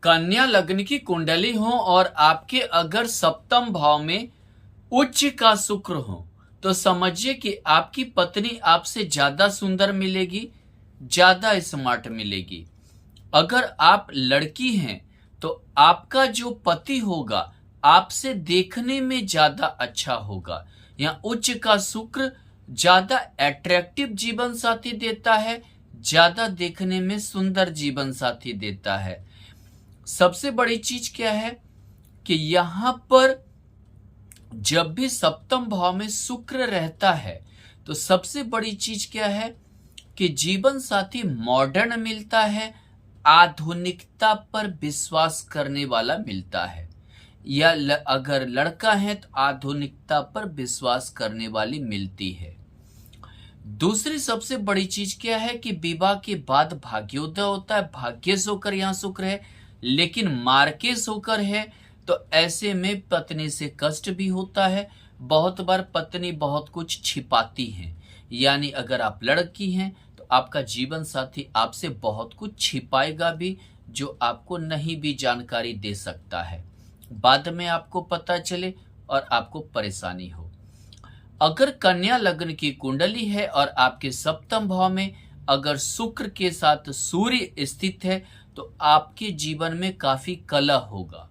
कन्या लग्न की कुंडली हो और आपके अगर सप्तम भाव में उच्च का शुक्र हो तो समझिए कि आपकी पत्नी आपसे ज्यादा सुंदर मिलेगी, ज्यादा स्मार्ट मिलेगी। अगर आप लड़की हैं तो आपका जो पति होगा आपसे देखने में ज्यादा अच्छा होगा। यहाँ उच्च का शुक्र ज्यादा अट्रैक्टिव जीवन साथी देता है, ज्यादा देखने में सुंदर जीवन साथी देता है। सबसे बड़ी चीज क्या है कि यहां पर जब भी सप्तम भाव में शुक्र रहता है तो सबसे बड़ी चीज क्या है कि जीवन साथी मॉडर्न मिलता है, आधुनिकता पर विश्वास करने वाला मिलता है। या अगर लड़का है तो आधुनिकता पर विश्वास करने वाली मिलती है। दूसरी सबसे बड़ी चीज क्या है कि विवाह के बाद भाग्योदय होता है। भाग्यश होकर यहाँ शुक्र है, लेकिन मार्केश होकर है तो ऐसे में पत्नी से कष्ट भी होता है। बहुत बार पत्नी बहुत कुछ छिपाती है, यानी अगर आप लड़की हैं तो आपका जीवन साथी आपसे बहुत कुछ छिपाएगा भी, जो आपको नहीं भी जानकारी दे सकता है, बाद में आपको पता चले और आपको परेशानी हो। अगर कन्या लग्न की कुंडली है और आपके सप्तम भाव में अगर शुक्र के साथ सूर्य स्थित है तो आपके जीवन में काफी कलह होगा,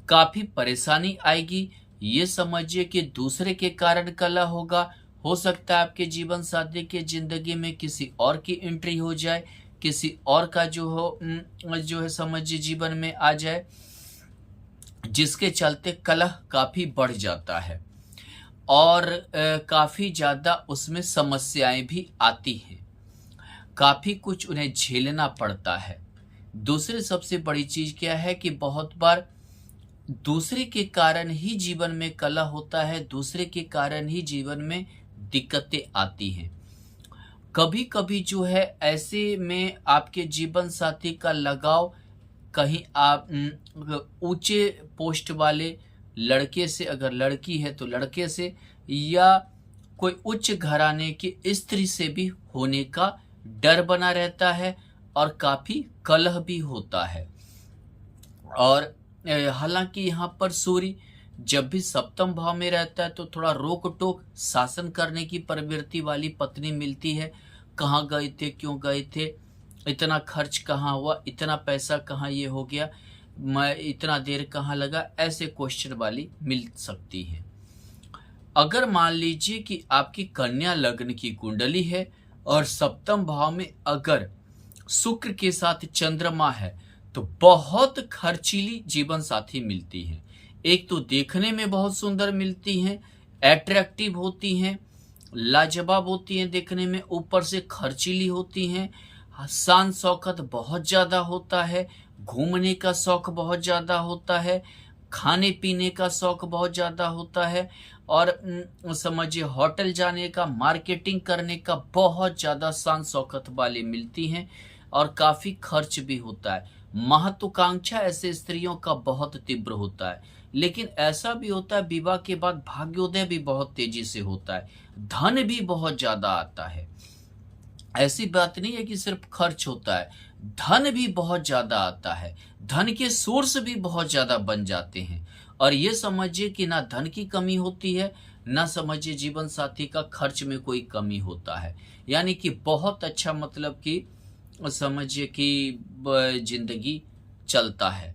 काफी परेशानी आएगी। ये समझिए कि दूसरे के कारण कलह होगा। हो सकता है आपके जीवन साथी के जिंदगी में किसी और की एंट्री हो जाए, किसी और का जो है समझिए जीवन में आ जाए, जिसके चलते कलह काफी बढ़ जाता है और काफी ज्यादा उसमें समस्याएं भी आती हैं, काफी कुछ उन्हें झेलना पड़ता है। दूसरी सबसे बड़ी चीज क्या है कि बहुत बार दूसरे के कारण ही जीवन में कलह होता है, दूसरे के कारण ही जीवन में दिक्कतें आती हैं। कभी कभी जो है ऐसे में आपके जीवन साथी का लगाव कहीं आप ऊंचे पोस्ट वाले लड़के से, अगर लड़की है तो लड़के से, या कोई उच्च घराने की स्त्री से भी होने का डर बना रहता है और काफी कलह भी होता है। और हालांकि यहाँ पर सूर्य जब भी सप्तम भाव में रहता है तो थोड़ा रोक टोक शासन करने की प्रवृत्ति वाली पत्नी मिलती है। कहाँ गए थे, क्यों गए थे, इतना खर्च कहाँ हुआ, इतना पैसा कहाँ ये हो गया, मैं इतना देर कहाँ लगा, ऐसे क्वेश्चन वाली मिल सकती है। अगर मान लीजिए कि आपकी कन्या लग्न की कुंडली है और सप्तम भाव में अगर शुक्र के साथ चंद्रमा है तो बहुत खर्चीली जीवन साथी मिलती है। एक तो देखने में बहुत सुंदर मिलती हैं, अट्रैक्टिव होती हैं, लाजवाब होती हैं देखने में, ऊपर से खर्चीली होती हैं, शान शौकत बहुत ज्यादा होता है, घूमने का शौक बहुत ज्यादा होता है, खाने पीने का शौक बहुत ज्यादा होता है, और समझिए होटल जाने का, मार्केटिंग करने का बहुत ज्यादा शान शौकत वाली मिलती हैं और काफी खर्च भी होता है। महत्वाकांक्षा ऐसे स्त्रियों का बहुत तीव्र होता है, लेकिन ऐसा भी होता है विवाह के बाद भाग्योदय भी बहुत तेजी से होता है, धन भी बहुत ज्यादा आता है। ऐसी बात नहीं है कि सिर्फ खर्च होता है, धन भी बहुत ज्यादा आता है, धन के सोर्स भी बहुत ज्यादा बन जाते हैं। और ये समझिए कि ना धन की कमी होती है, ना समझिए जीवन साथी का खर्च में कोई कमी होता है, यानी कि बहुत अच्छा मतलब कि समझिए कि जिंदगी चलता है।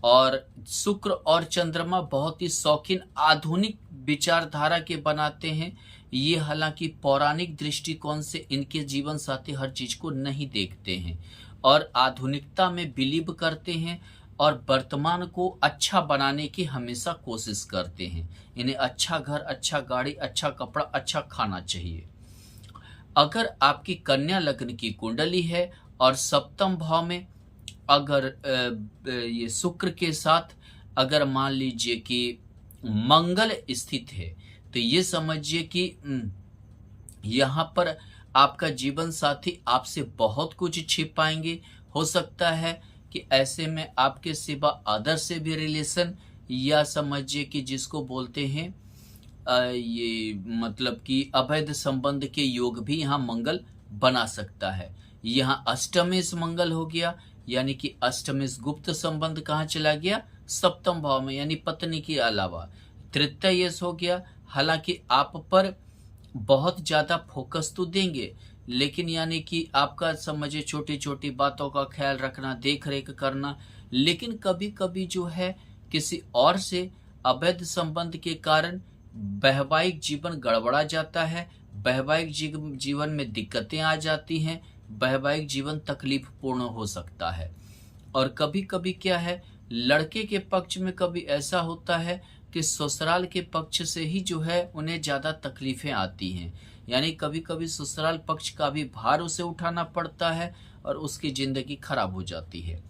और शुक्र और चंद्रमा बहुत ही शौकीन आधुनिक विचारधारा के बनाते हैं। ये हालांकि पौराणिक दृष्टिकोण से इनके जीवन साथी हर चीज को नहीं देखते हैं और आधुनिकता में बिलीव करते हैं और वर्तमान को अच्छा बनाने की हमेशा कोशिश करते हैं। इन्हें अच्छा घर, अच्छा गाड़ी, अच्छा कपड़ा, अच्छा खाना चाहिए। अगर आपकी कन्या लग्न की कुंडली है और सप्तम भाव में अगर ये शुक्र के साथ अगर मान लीजिए कि मंगल स्थित है तो ये समझिए कि यहाँ पर आपका जीवन साथी आपसे बहुत कुछ छिपाएंगे। हो सकता है कि ऐसे में आपके सिवा अदर से भी रिलेशन, या समझिए कि जिसको बोलते हैं ये मतलब कि अवैध संबंध के योग भी यहाँ मंगल बना सकता है। यहाँ अष्टमेश मंगल हो गया, यानी कि अष्टमेश गुप्त संबंध कहाँ चला गया, सप्तम भाव में, यानी पत्नी के अलावा। तृतीय यश हो गया, हालांकि आप पर बहुत ज्यादा फोकस तो देंगे, लेकिन यानी कि आपका समझिए छोटी छोटी बातों का ख्याल रखना, देख रेख करना, लेकिन कभी कभी जो है किसी और से अवैध संबंध के कारण वैवाहिक जीवन गड़बड़ा जाता है, वैवाहिक जीवन में दिक्कतें आ जाती हैं, वैवाहिक जीवन तकलीफ पूर्ण हो सकता है। और कभी कभी क्या है, लड़के के पक्ष में कभी ऐसा होता है कि ससुराल के पक्ष से ही जो है उन्हें ज्यादा तकलीफें आती हैं, यानी कभी कभी ससुराल पक्ष का भी भार उसे उठाना पड़ता है और उसकी जिंदगी खराब हो जाती है।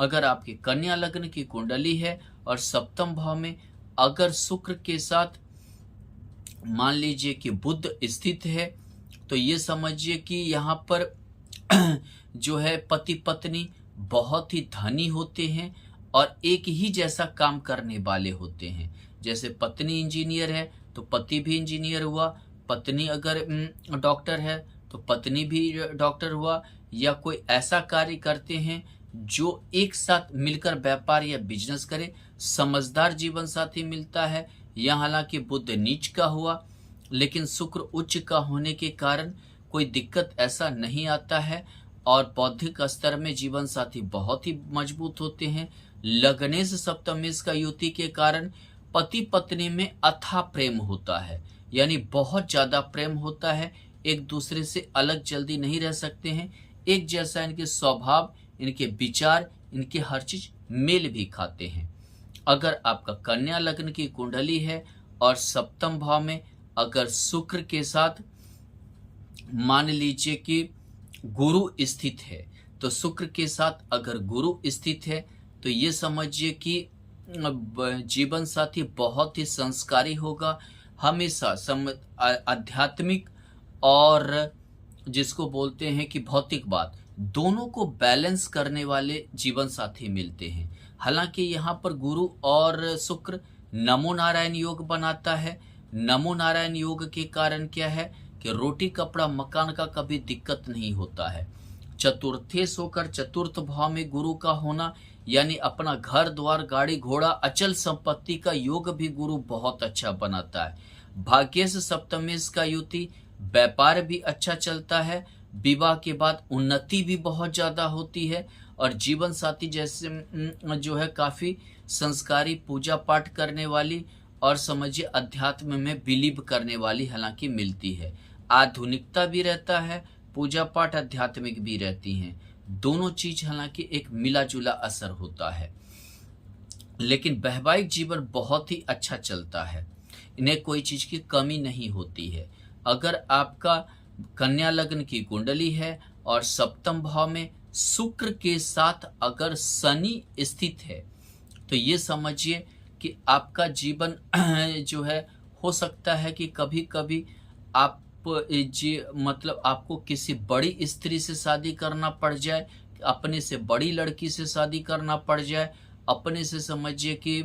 अगर आपकी कन्या लग्न की कुंडली है और सप्तम भाव में अगर शुक्र के साथ मान लीजिए कि बुध स्थित है, तो ये समझिए कि यहाँ पर जो है पति पत्नी बहुत ही धनी होते हैं और एक ही जैसा काम करने वाले होते हैं। जैसे पत्नी इंजीनियर है तो पति भी इंजीनियर हुआ, पत्नी अगर डॉक्टर है तो पत्नी भी डॉक्टर हुआ, या कोई ऐसा कार्य करते हैं जो एक साथ मिलकर व्यापार या बिजनेस करे, समझदार जीवन साथी मिलता है। यह हालांकि बुध नीच का हुआ, लेकिन शुक्र उच्च का होने के कारण कोई दिक्कत ऐसा नहीं आता है और बौद्धिक स्तर में जीवन साथी बहुत ही मजबूत होते हैं। लग्नेश सप्तमेश का युति के कारण पति पत्नी में अथाह प्रेम होता है, यानी बहुत ज्यादा प्रेम होता है, एक दूसरे से अलग जल्दी नहीं रह सकते हैं, एक जैसा इनके स्वभाव, इनके विचार, इनके हर चीज मेल भी खाते हैं। अगर आपका कन्या लग्न की कुंडली है और सप्तम भाव में अगर शुक्र के साथ मान लीजिए कि गुरु स्थित है, तो शुक्र के साथ अगर गुरु स्थित है तो ये समझिए कि जीवन साथी बहुत ही संस्कारी होगा, हमेशा आध्यात्मिक और जिसको बोलते हैं कि भौतिक बात, दोनों को बैलेंस करने वाले जीवन साथी मिलते हैं। हालांकि यहाँ पर गुरु और शुक्र नमो नारायण योग बनाता है। नमो नारायण योग के कारण क्या है कि रोटी कपड़ा मकान का कभी दिक्कत नहीं होता है। चतुर्थेश होकर चतुर्थ भाव में गुरु का होना, यानी अपना घर द्वार गाड़ी घोड़ा अचल संपत्ति का योग भी गुरु बहुत अच्छा बनाता है। भाग्येश सप्तमेश का युति, व्यापार भी अच्छा चलता है, विवाह के बाद उन्नति भी बहुत ज्यादा होती है और जीवन साथी जैसे जो है काफी संस्कारी, पूजा पाठ करने वाली और समझिए अध्यात्म में बिलीव करने वाली हालांकि मिलती है। आधुनिकता भी रहता है, पूजा पाठ आध्यात्मिक भी रहती हैं, दोनों चीज हालांकि एक मिला जुला असर होता है। लेकिन वैवाहिक जीवन बहुत ही अच्छा चलता है, इन्हें कोई चीज की कमी नहीं होती है। अगर आपका कन्या लग्न की कुंडली है और सप्तम भाव में शुक्र के साथ अगर शनि स्थित है, तो ये समझिए कि आपका जीवन जो है हो सकता है कि कभी कभी आप मतलब आपको किसी बड़ी स्त्री से शादी करना पड़ जाए, अपने से बड़ी लड़की से शादी करना पड़ जाए, अपने से समझिए कि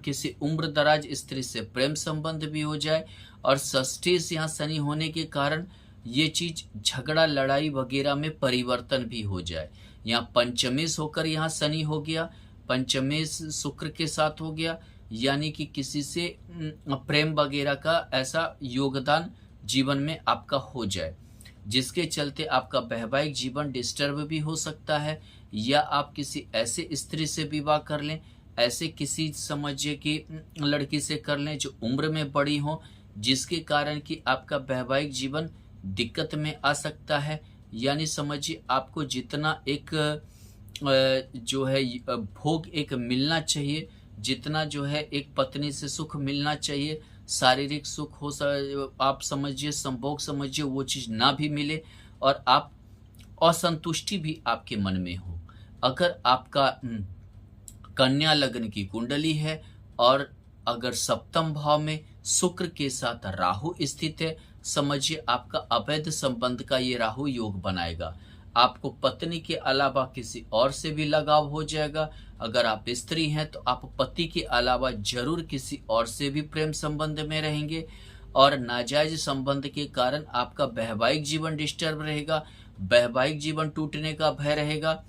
किसी उम्र दराज स्त्री से प्रेम संबंध भी हो जाए, और षष्ठी से यहाँ शनि होने के कारण ये चीज झगड़ा लड़ाई वगैरह में परिवर्तन भी हो जाए। यहाँ पंचमेश होकर यहाँ शनि हो गया, पंचमेश शुक्र के साथ हो गया, यानी कि किसी से प्रेम वगैरह का ऐसा योगदान जीवन में आपका हो जाए, जिसके चलते आपका वैवाहिक जीवन डिस्टर्ब भी हो सकता है, या आप किसी ऐसे स्त्री से विवाह कर लें, ऐसे किसी समझिए कि लड़की से कर लें जो उम्र में बड़ी हो, जिसके कारण कि आपका वैवाहिक जीवन दिक्कत में आ सकता है। यानी समझिए आपको जितना एक जो है भोग एक मिलना चाहिए, जितना जो है एक पत्नी से सुख मिलना चाहिए, शारीरिक सुख हो आप समझिए संभोग समझिए वो चीज ना भी मिले और आप असंतुष्टि भी आपके मन में हो। अगर आपका कन्या लग्न की कुंडली है और अगर सप्तम भाव में शुक्र के साथ राहु स्थित है, समझिए आपका अवैध संबंध का ये राहु योग बनाएगा। आपको पत्नी के अलावा किसी और से भी लगाव हो जाएगा। अगर आप स्त्री हैं तो आप पति के अलावा जरूर किसी और से भी प्रेम संबंध में रहेंगे, और नाजायज संबंध के कारण आपका वैवाहिक जीवन डिस्टर्ब रहेगा, वैवाहिक जीवन टूटने का भय रहेगा।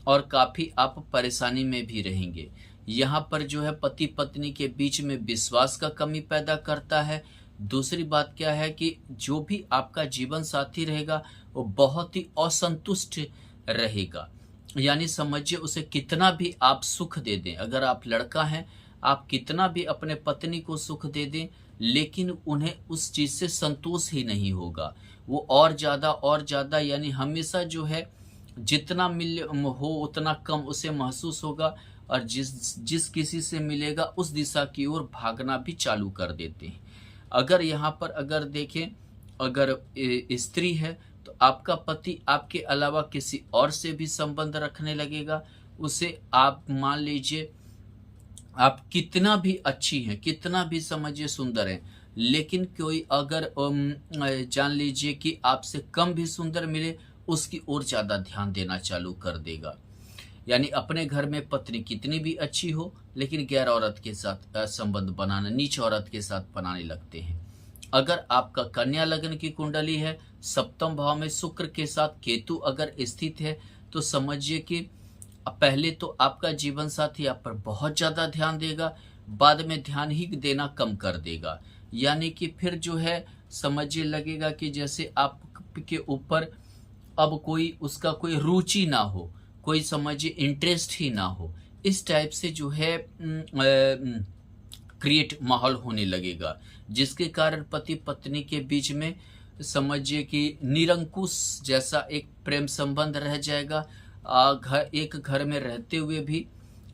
और काफी आप परेशानी में भी रहेंगे। यहाँ पर जो है पति पत्नी के बीच में विश्वास का कमी पैदा करता है। दूसरी बात क्या है कि जो भी आपका जीवन साथी रहेगा वो बहुत ही असंतुष्ट रहेगा। यानी समझिए उसे कितना भी आप सुख दे दें, अगर आप लड़का हैं, आप कितना भी अपने पत्नी को सुख दे दें, लेकिन उन्हें उस चीज से संतोष ही नहीं होगा। वो और ज्यादा यानी हमेशा जो है जितना मिल हो उतना कम उसे महसूस होगा, और जिस जिस किसी से मिलेगा उस दिशा की ओर भागना भी चालू कर देते हैं। अगर यहाँ पर अगर देखें, अगर स्त्री है तो आपका पति आपके अलावा किसी और से भी संबंध रखने लगेगा। उसे आप मान लीजिए आप कितना भी अच्छी हैं, कितना भी समझिए सुंदर हैं, लेकिन कोई अगर जान लीजिए कि आपसे कम भी सुंदर मिले, उसकी ओर ज्यादा ध्यान देना चालू कर देगा। यानी अपने घर में पत्नी कितनी भी अच्छी हो, लेकिन गैर औरत के साथ संबंध बनाना, नीच औरत के साथ बनाने लगते हैं। अगर आपका कन्या लग्न की कुंडली है, सप्तम भाव में शुक्र के साथ केतु अगर स्थित है, तो समझिए कि पहले तो आपका जीवन साथी आप पर बहुत ज्यादा ध्यान देगा, बाद में ध्यान ही देना कम कर देगा। यानी कि फिर जो है समझिए लगेगा कि जैसे आपके ऊपर अब कोई उसका कोई रुचि ना हो, कोई समझिए इंटरेस्ट ही ना हो। इस टाइप से जो है क्रिएट माहौल होने लगेगा, जिसके कारण पति पत्नी के बीच में समझिए कि निरंकुश जैसा एक प्रेम संबंध रह जाएगा। एक घर में रहते हुए भी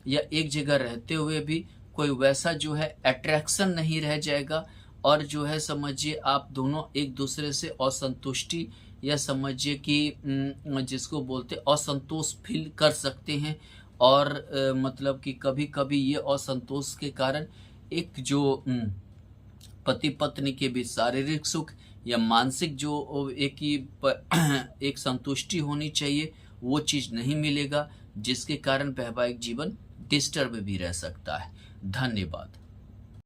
या एक जगह रहते हुए भी कोई वैसा जो है अट्रैक्शन नहीं रह जाएगा, और जो है समझिए आप दोनों एक दूसरे से असंतुष्टि या समझिए कि जिसको बोलते असंतोष फील कर सकते हैं। और मतलब कि कभी कभी ये असंतोष के कारण एक जो पति पत्नी के बीच शारीरिक सुख या मानसिक जो एक संतुष्टि होनी चाहिए, वो चीज नहीं मिलेगा, जिसके कारण वैवाहिक जीवन डिस्टर्ब भी रह सकता है। धन्यवाद।